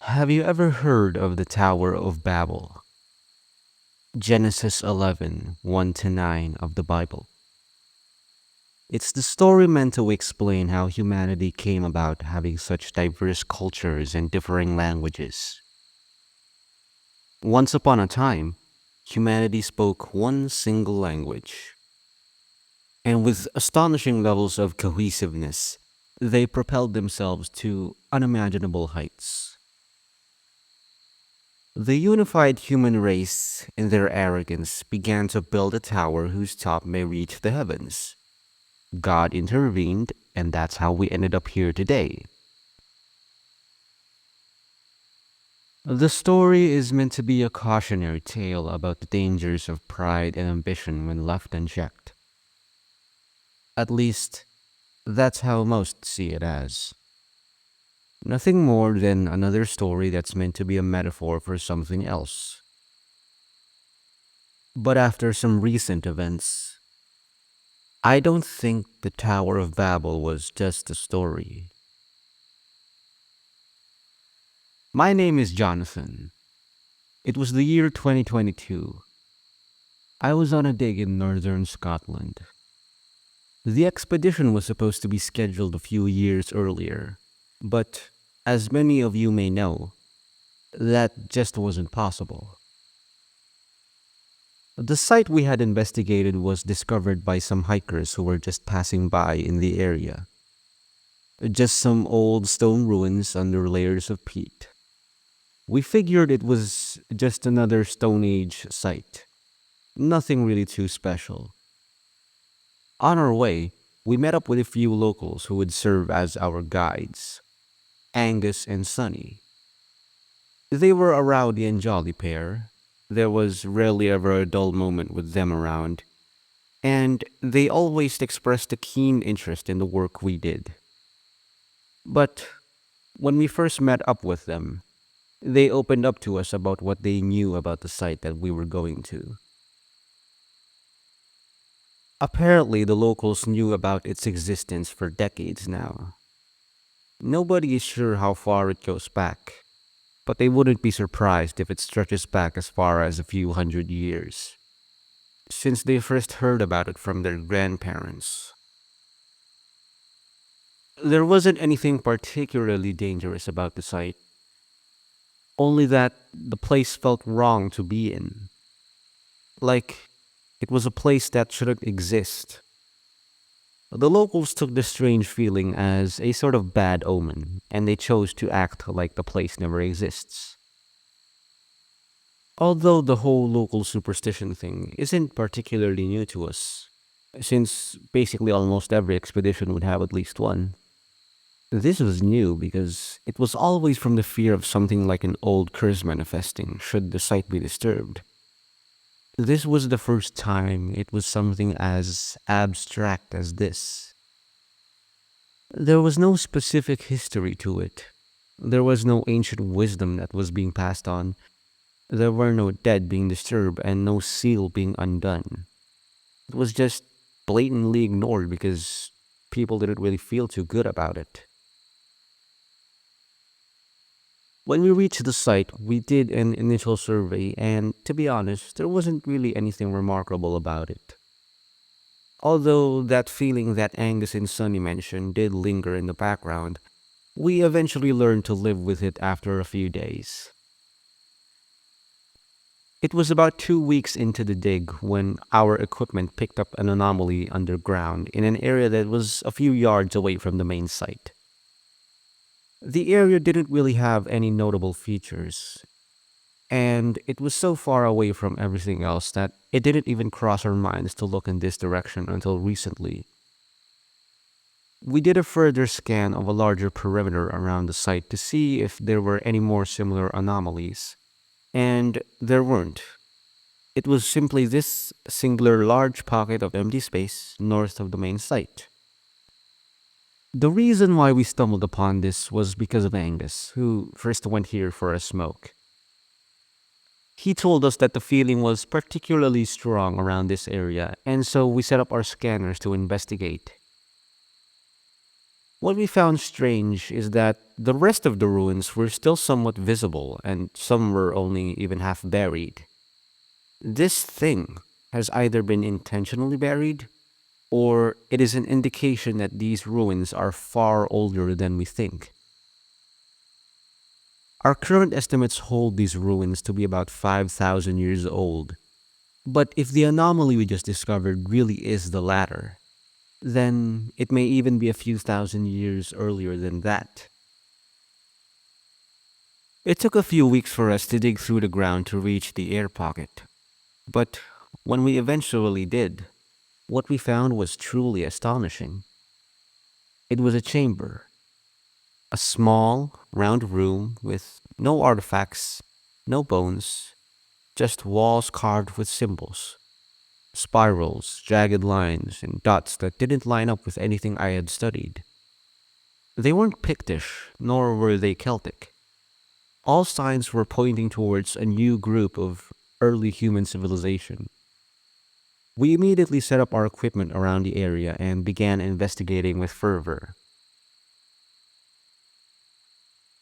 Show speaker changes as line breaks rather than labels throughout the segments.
Have you ever heard of the Tower of Babel? Genesis 11, 1 to 9 of the Bible. It's the story meant to explain how humanity came about having such diverse cultures and differing languages. Once upon a time, humanity spoke one single language, and with astonishing levels of cohesiveness, they propelled themselves to unimaginable heights. The unified human race, in their arrogance, began to build a tower whose top may reach the heavens. God intervened, and that's how we ended up here today. The story is meant to be a cautionary tale about the dangers of pride and ambition when left unchecked. At least, that's how most see it as. Nothing more than another story that's meant to be a metaphor for something else. But after some recent events, I don't think the Tower of Babel was just a story. My name is Jonathan. It was the year 2022. I was on a dig in northern Scotland. The expedition was supposed to be scheduled a few years earlier, but as many of you may know, that just wasn't possible. The site we had investigated was discovered by some hikers who were just passing by in the area. Just some old stone ruins under layers of peat. We figured it was just another Stone Age site. Nothing really too special. On our way, we met up with a few locals who would serve as our guides, Angus and Sunny. They were a rowdy and jolly pair. There was rarely ever a dull moment with them around, and they always expressed a keen interest in the work we did. But when we first met up with them, they opened up to us about what they knew about the site that we were going to. Apparently, the locals knew about its existence for decades now. Nobody is sure how far it goes back, but they wouldn't be surprised if it stretches back as far as a few hundred years, since they first heard about it from their grandparents. There wasn't anything particularly dangerous about the site, only that the place felt wrong to be in. Like, it was a place that shouldn't exist. The locals took the strange feeling as a sort of bad omen, and they chose to act like the place never exists. Although the whole local superstition thing isn't particularly new to us, since basically almost every expedition would have at least one. This was new because it was always from the fear of something like an old curse manifesting should the site be disturbed. This was the first time it was something as abstract as this. There was no specific history to it. There was no ancient wisdom that was being passed on. There were no dead being disturbed and no seal being undone. It was just blatantly ignored because people didn't really feel too good about it. When we reached the site, we did an initial survey, and to be honest, there wasn't really anything remarkable about it. Although that feeling that Angus and Sunny mentioned did linger in the background, we eventually learned to live with it after a few days. It was about 2 weeks into the dig when our equipment picked up an anomaly underground in an area that was a few yards away from the main site. The area didn't really have any notable features, and it was so far away from everything else that it didn't even cross our minds to look in this direction until recently. We did a further scan of a larger perimeter around the site to see if there were any more similar anomalies, and there weren't. It was simply this singular large pocket of empty space north of the main site. The reason why we stumbled upon this was because of Angus, who first went here for a smoke. He told us that the feeling was particularly strong around this area, and so we set up our scanners to investigate. What we found strange is that the rest of the ruins were still somewhat visible, and some were only even half buried. This thing has either been intentionally buried, or it is an indication that these ruins are far older than we think. Our current estimates hold these ruins to be about 5,000 years old, but if the anomaly we just discovered really is the latter, then it may even be a few thousand years earlier than that. It took a few weeks for us to dig through the ground to reach the air pocket, but when we eventually did, what we found was truly astonishing. It was a chamber, a small, round room with no artifacts, no bones, just walls carved with symbols, spirals, jagged lines, and dots that didn't line up with anything I had studied. They weren't Pictish, nor were they Celtic. All signs were pointing towards a new group of early human civilization. We immediately set up our equipment around the area and began investigating with fervor.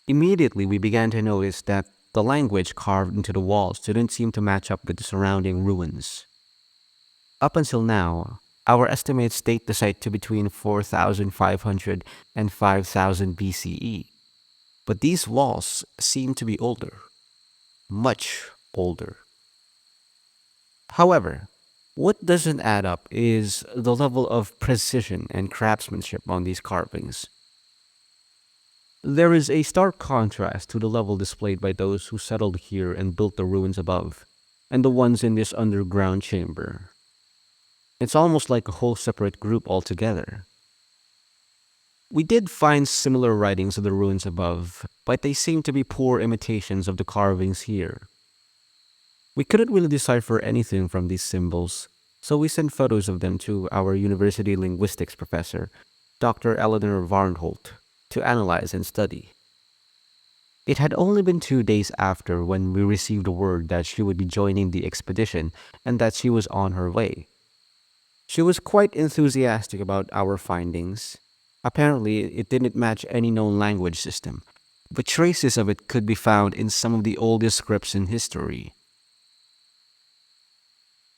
Immediately, we began to notice that the language carved into the walls didn't seem to match up with the surrounding ruins. Up until now, our estimates date the site to between 4,500 and 5,000 BCE. But these walls seem to be older, much older. However, what doesn't add up is the level of precision and craftsmanship on these carvings. There is a stark contrast to the level displayed by those who settled here and built the ruins above, and the ones in this underground chamber. It's almost like a whole separate group altogether. We did find similar writings of the ruins above, but they seem to be poor imitations of the carvings here. We couldn't really decipher anything from these symbols, so we sent photos of them to our university linguistics professor, Dr. Eleanor Varnholt, to analyze and study. It had only been 2 days after when we received word that she would be joining the expedition and that she was on her way. She was quite enthusiastic about our findings. Apparently, it didn't match any known language system, but traces of it could be found in some of the oldest scripts in history.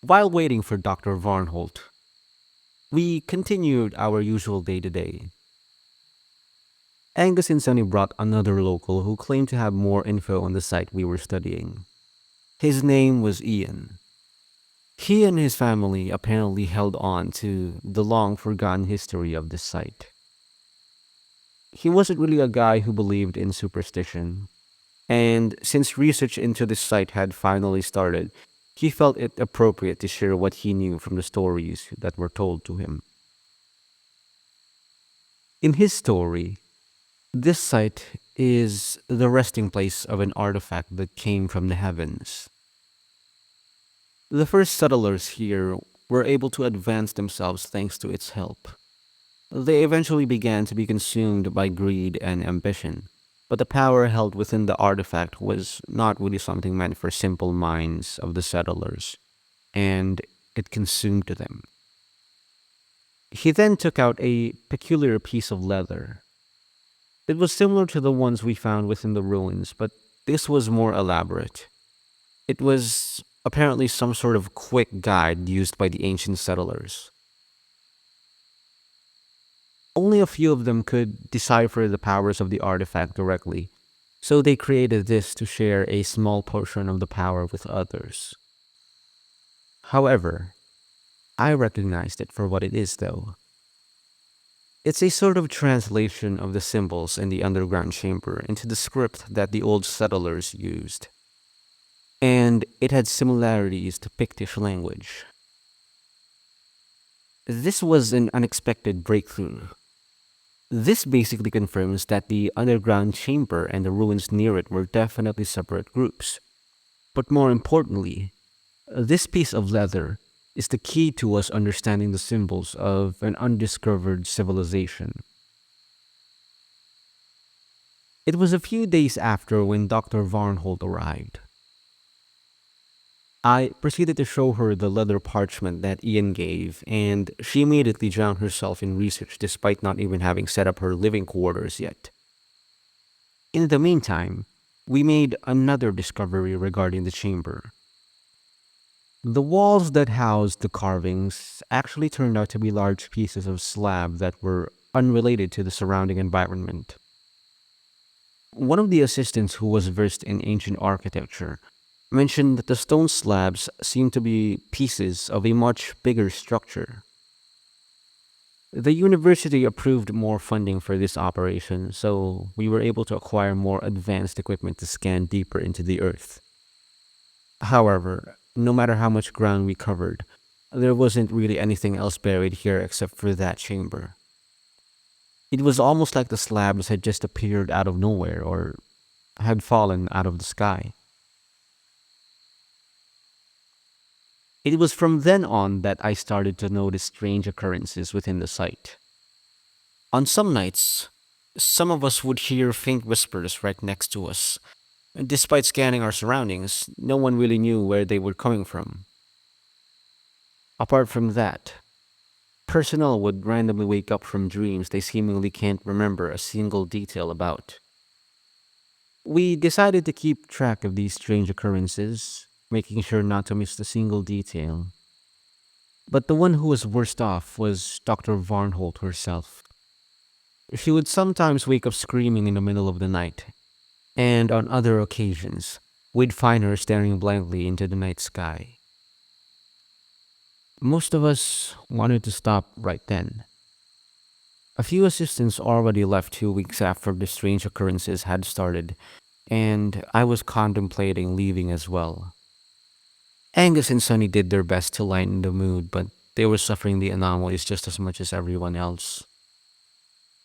While waiting for Dr. Varnholt, we continued our usual day-to-day. Angus and Sunny brought another local who claimed to have more info on the site we were studying. His name was Ian. He and his family apparently held on to the long-forgotten history of this site. He wasn't really a guy who believed in superstition, and since research into this site had finally started, he felt it appropriate to share what he knew from the stories that were told to him. In his story, this site is the resting place of an artifact that came from the heavens. The first settlers here were able to advance themselves thanks to its help. They eventually began to be consumed by greed and ambition, but the power held within the artifact was not really something meant for simple minds of the settlers, and it consumed them. He then took out a peculiar piece of leather. It was similar to the ones we found within the ruins, but this was more elaborate. It was apparently some sort of quick guide used by the ancient settlers. Only a few of them could decipher the powers of the artifact directly, so they created this to share a small portion of the power with others. However, I recognized it for what it is, though. It's a sort of translation of the symbols in the underground chamber into the script that the old settlers used, and it had similarities to Pictish language. This was an unexpected breakthrough. This basically confirms that the underground chamber and the ruins near it were definitely separate groups. But more importantly, this piece of leather is the key to us understanding the symbols of an undiscovered civilization. It was a few days after when Dr. Varnholt arrived. I proceeded to show her the leather parchment that Ian gave, and she immediately drowned herself in research despite not even having set up her living quarters yet. In the meantime, we made another discovery regarding the chamber. The walls that housed the carvings actually turned out to be large pieces of slab that were unrelated to the surrounding environment. One of the assistants who was versed in ancient architecture mentioned that the stone slabs seemed to be pieces of a much bigger structure. The university approved more funding for this operation, so we were able to acquire more advanced equipment to scan deeper into the earth. However, no matter how much ground we covered, there wasn't really anything else buried here except for that chamber. It was almost like the slabs had just appeared out of nowhere or had fallen out of the sky. It was from then on that I started to notice strange occurrences within the site. On some nights, some of us would hear faint whispers right next to us. And despite scanning our surroundings, no one really knew where they were coming from. Apart from that, personnel would randomly wake up from dreams they seemingly can't remember a single detail about. We decided to keep track of these strange occurrences, making sure not to miss a single detail. But the one who was worst off was Dr. Varnholt herself. She would sometimes wake up screaming in the middle of the night, and on other occasions, we'd find her staring blankly into the night sky. Most of us wanted to stop right then. A few assistants already left 2 weeks after the strange occurrences had started, and I was contemplating leaving as well. Angus and Sunny did their best to lighten the mood, but they were suffering the anomalies just as much as everyone else.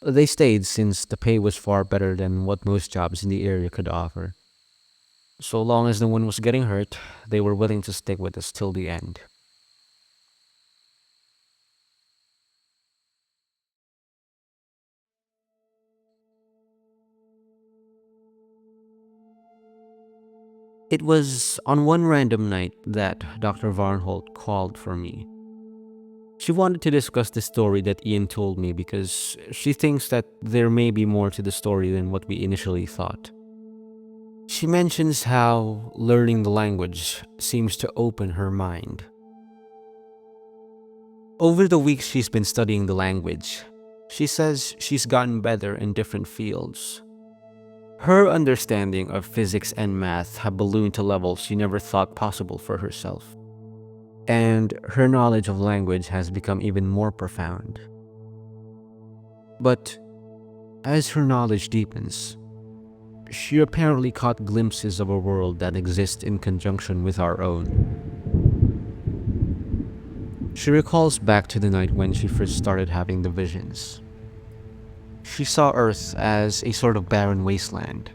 They stayed since the pay was far better than what most jobs in the area could offer. So long as no one was getting hurt, they were willing to stick with us till the end. It was on one random night that Dr. Varnholt called for me. She wanted to discuss the story that Ian told me because she thinks that there may be more to the story than what we initially thought. She mentions how learning the language seems to open her mind. Over the weeks she's been studying the language, she says she's gotten better in different fields. Her understanding of physics and math have ballooned to levels she never thought possible for herself. And her knowledge of language has become even more profound. But as her knowledge deepens, she apparently caught glimpses of a world that exists in conjunction with our own. She recalls back to the night when she first started having the visions. She saw Earth as a sort of barren wasteland,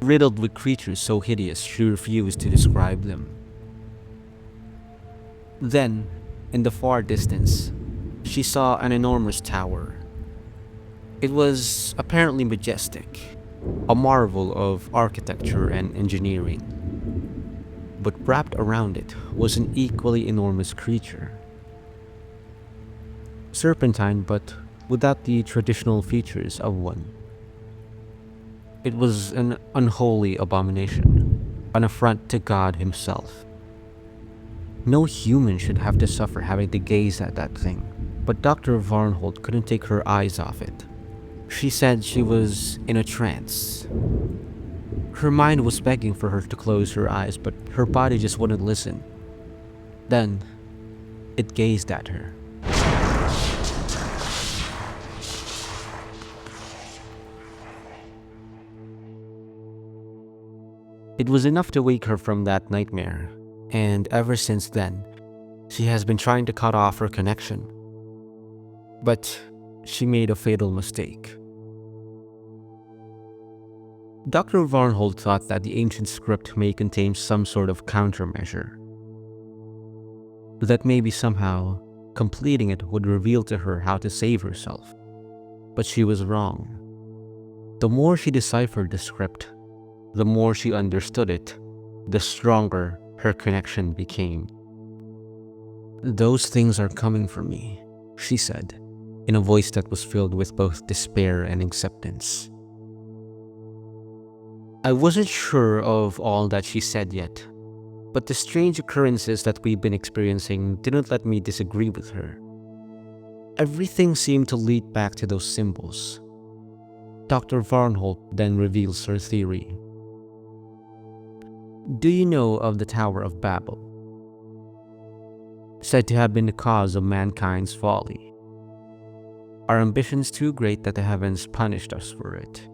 riddled with creatures so hideous she refused to describe them. Then, in the far distance, she saw an enormous tower. It was apparently majestic, a marvel of architecture and engineering. But wrapped around it was an equally enormous creature. Serpentine, but without the traditional features of one. It was an unholy abomination, an affront to God himself. No human should have to suffer having to gaze at that thing, but Dr. Varnholt couldn't take her eyes off it. She said she was in a trance. Her mind was begging for her to close her eyes, but her body just wouldn't listen. Then, it gazed at her. It was enough to wake her from that nightmare, and ever since then, she has been trying to cut off her connection. But she made a fatal mistake. Dr. Varnholt thought that the ancient script may contain some sort of countermeasure. That maybe somehow completing it would reveal to her how to save herself. But she was wrong. The more she deciphered the script, the more she understood it, the stronger her connection became. "Those things are coming for me," she said, in a voice that was filled with both despair and acceptance. I wasn't sure of all that she said yet, but the strange occurrences that we've been experiencing didn't let me disagree with her. Everything seemed to lead back to those symbols. Dr. Varnholt then reveals her theory. "Do you know of the Tower of Babel? Said to have been the cause of mankind's folly. Our ambitions too great that the heavens punished us for it.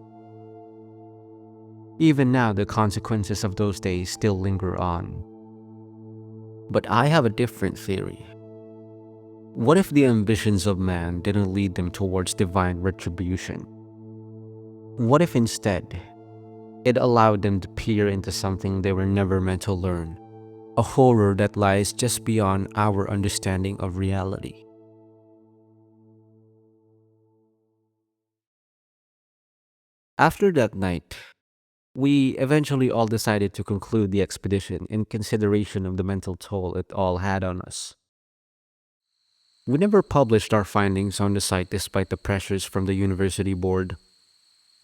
Even now the consequences of those days still linger on. But I have a different theory. What if the ambitions of man didn't lead them towards divine retribution? What if instead, it allowed them to peer into something they were never meant to learn, a horror that lies just beyond our understanding of reality?" After that night, we eventually all decided to conclude the expedition in consideration of the mental toll it all had on us. We never published our findings on the site despite the pressures from the university board.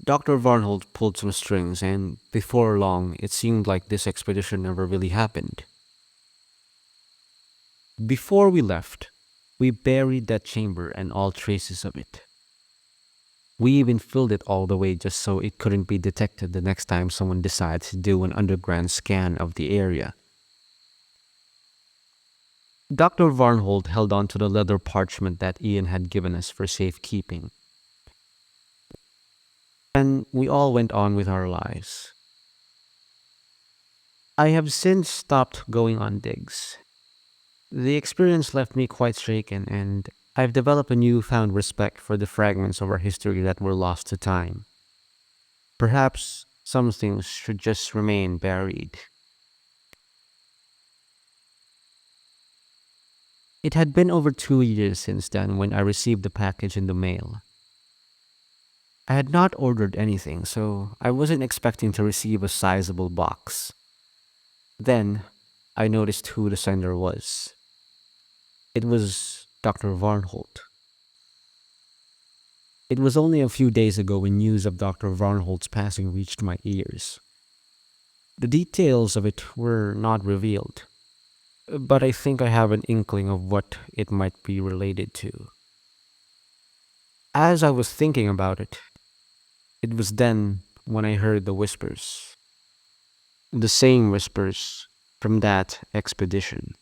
Dr. Varnholt pulled some strings, and before long, it seemed like this expedition never really happened. Before we left, we buried that chamber and all traces of it. We even filled it all the way just so it couldn't be detected the next time someone decides to do an underground scan of the area. Dr. Varnholt held on to the leather parchment that Ian had given us for safekeeping, and we all went on with our lives. I have since stopped going on digs. The experience left me quite shaken, and I've developed a newfound respect for the fragments of our history that were lost to time. Perhaps some things should just remain buried. It had been over 2 years since then when I received the package in the mail. I had not ordered anything, so I wasn't expecting to receive a sizable box. Then, I noticed who the sender was. It was Dr. Varnholt. It was only a few days ago when news of Dr. Varnholt's passing reached my ears. The details of it were not revealed, but I think I have an inkling of what it might be related to. As I was thinking about it, it was then when I heard the whispers. The same whispers from that expedition.